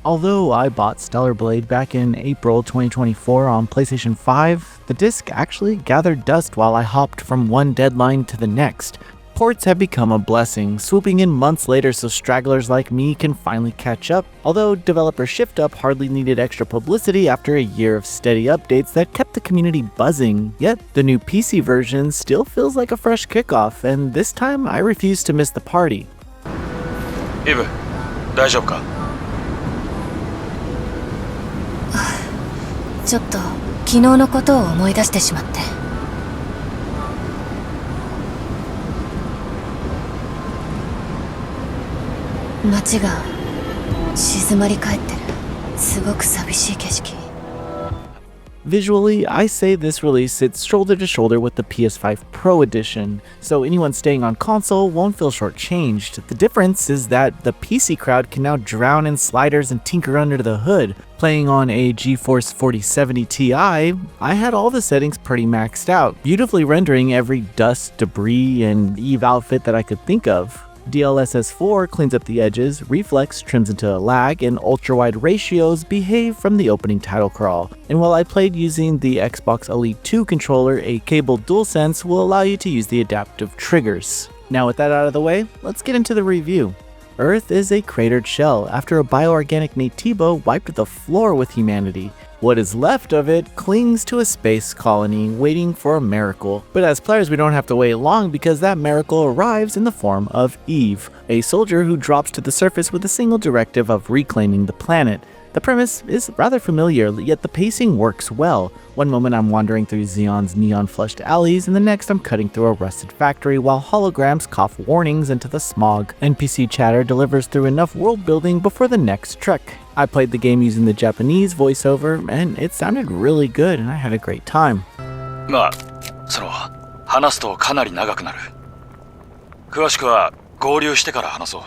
Although I bought Stellar Blade back in April 2024 on PlayStation 5, the disc actually gathered dust while I hopped from one deadline to the next. Ports have become a blessing, swooping in months later so stragglers like me can finally catch up, although developer ShiftUp hardly needed extra publicity after a year of steady updates that kept the community buzzing. Yet, the new PC version still feels like a fresh kickoff, and this time I refuse to miss the party. Eve, 大丈夫か? ちょっと昨日のことを思い出してしまって。街が静まり返ってる。すごく寂しい景色。 Visually, I say this release sits shoulder to shoulder with the PS5 Pro Edition, so anyone staying on console won't feel shortchanged. The difference is that the PC crowd can now drown in sliders and tinker under the hood. Playing on a GeForce 4070 Ti, I had all the settings pretty maxed out, beautifully rendering every dust, debris, and Eve outfit that I could think of. DLSS 4 cleans up the edges, Reflex trims into a lag, and ultra-wide ratios behave from the opening title crawl. And while I played using the Xbox Elite 2 controller, a cabled DualSense will allow you to use the adaptive triggers. Now with that out of the way, let's get into the review. Earth is a cratered shell after a bioorganic Nativo wiped the floor with humanity. What is left of it clings to a space colony waiting for a miracle. But as players we don't have to wait long because that miracle arrives in the form of Eve, a soldier who drops to the surface with a single directive of reclaiming the planet. The premise is rather familiar, yet the pacing works well. One moment I'm wandering through Xeon's neon-flushed alleys, and the next I'm cutting through a rusted factory while holograms cough warnings into the smog. NPC chatter delivers through enough world building before the next trek. I played the game using the Japanese voiceover, and it sounded really good, and I had a great time. まあ、話すとかなり長くなる。詳しくは合流してから話そ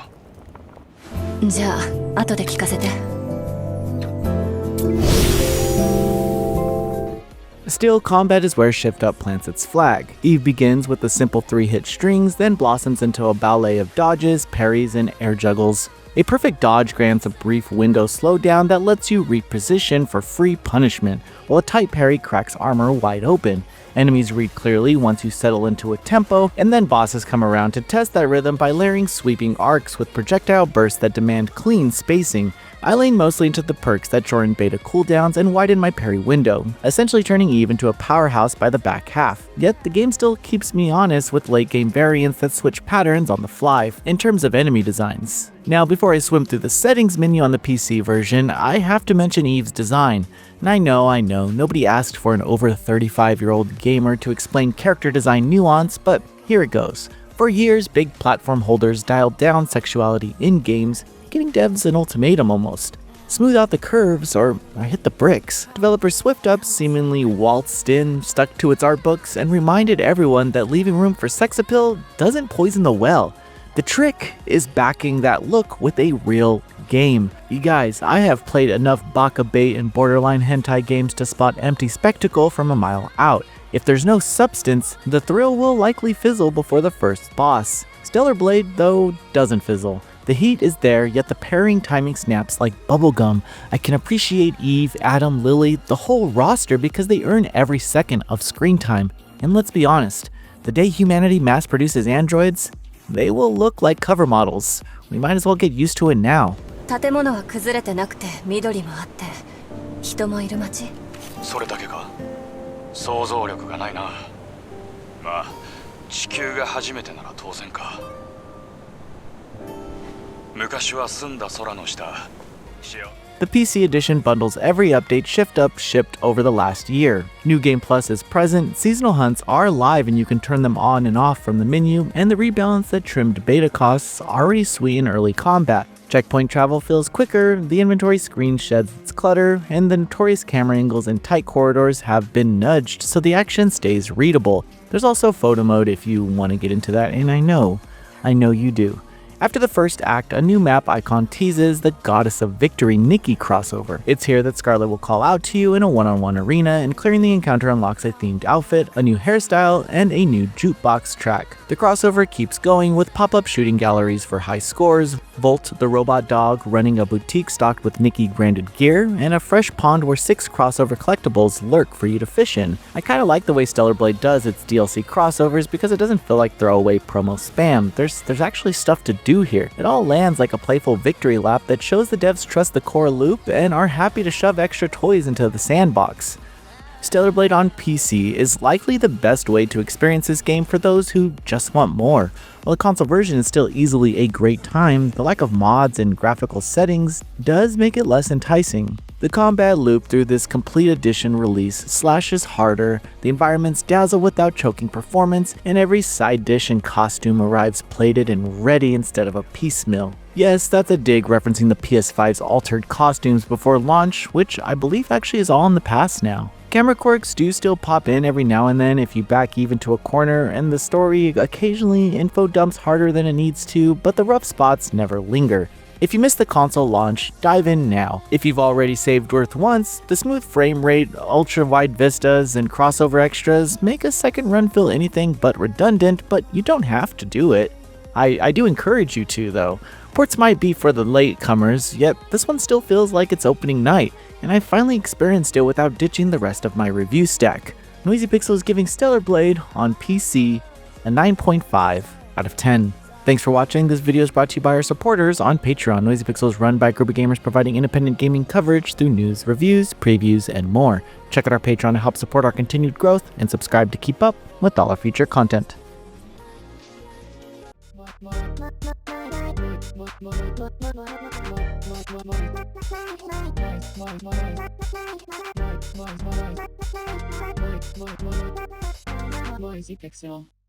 う。じゃあ、後で聞かせて。Still, combat is where ShiftUp plants its flag. Eve begins with the simple 3-hit strings, then blossoms into a ballet of dodges, parries, and air juggles. A perfect dodge grants a brief window slowdown that lets you reposition for free punishment, while a tight parry cracks armor wide open. Enemies read clearly once you settle into a tempo, and then bosses come around to test that rhythm by layering sweeping arcs with projectile bursts that demand clean spacing. I lean mostly into the perks that shorten beta cooldowns and widen my parry window, essentially turning Eve into a powerhouse by the back half. Yet the game still keeps me honest with late game variants that switch patterns on the fly in terms of enemy designs. Now before I swim through the settings menu on the PC version, I have to mention Eve's design. And I know, nobody asked for an over 35-year-old gamer to explain character design nuance, but here it goes. For years, big platform holders dialed down sexuality in games, giving devs an ultimatum almost. Smooth out the curves or I hit the bricks. Developer SwiftUp seemingly waltzed in, stuck to its art books, and reminded everyone that leaving room for sex appeal doesn't poison the well. The trick is backing that look with a real game. You guys, I have played enough baka bait and borderline hentai games to spot empty spectacle from a mile out. If there's no substance, the thrill will likely fizzle before the first boss. Stellar Blade, though, doesn't fizzle. The heat is there, yet the pairing timing snaps like bubblegum. I can appreciate Eve, Adam, Lily, the whole roster because they earn every second of screen time. And let's be honest, the day humanity mass produces androids, they will look like cover models. We might as well get used to it now. 建物は崩れてなくて緑もあって人もいる街。それだけか。想像力がないな。まあ、地球が初めてなら当然か。昔は澄んだ空の下。The PC edition bundles every update ShiftUp shipped over the last year. New Game Plus is present, seasonal hunts are live and you can turn them on and off from the menu, and the rebalance that trimmed beta costs already sweeten early combat. Checkpoint travel feels quicker, the inventory screen sheds its clutter, and the notorious camera angles in tight corridors have been nudged so the action stays readable. There's also photo mode if you want to get into that, and I know you do. After the first act, a new map icon teases the Goddess of Victory Nikki crossover. It's here that Scarlet will call out to you in a one-on-one arena, and clearing the encounter unlocks a themed outfit, a new hairstyle, and a new jukebox track. The crossover keeps going with pop-up shooting galleries for high scores, Volt, the robot dog running a boutique stocked with Nikki-branded gear, and a fresh pond where 6 crossover collectibles lurk for you to fish in. I kinda like the way Stellar Blade does its DLC crossovers because it doesn't feel like throwaway promo spam. There's actually stuff to do here. It all lands like a playful victory lap that shows the devs trust the core loop and are happy to shove extra toys into the sandbox. Stellar Blade on PC is likely the best way to experience this game for those who just want more. While the console version is still easily a great time, the lack of mods and graphical settings does make it less enticing. The combat loop through this complete edition release slashes harder, the environments dazzle without choking performance, and every side dish and costume arrives plated and ready instead of a piecemeal. Yes, that's a dig referencing the PS5's altered costumes before launch, which I believe actually is all in the past now. Camera quirks do still pop in every now and then if you back even to a corner, and the story occasionally info dumps harder than it needs to, but the rough spots never linger. If you missed the console launch, dive in now. If you've already saved Worth once, the smooth frame rate, ultra-wide vistas, and crossover extras make a second run feel anything but redundant, but you don't have to do it. I do encourage you to, though. Ports might be for the latecomers, yet this one still feels like its opening night, and I finally experienced it without ditching the rest of my review stack. Noisy Pixel is giving Stellar Blade on PC a 9.5 out of 10. Thanks for watching. This video is brought to you by our supporters on Patreon. Noisy Pixel is run by a group of gamers providing independent gaming coverage through news, reviews, previews, and more. Check out our Patreon to help support our continued growth, and subscribe to keep up with all our future content. Noisy Pixel.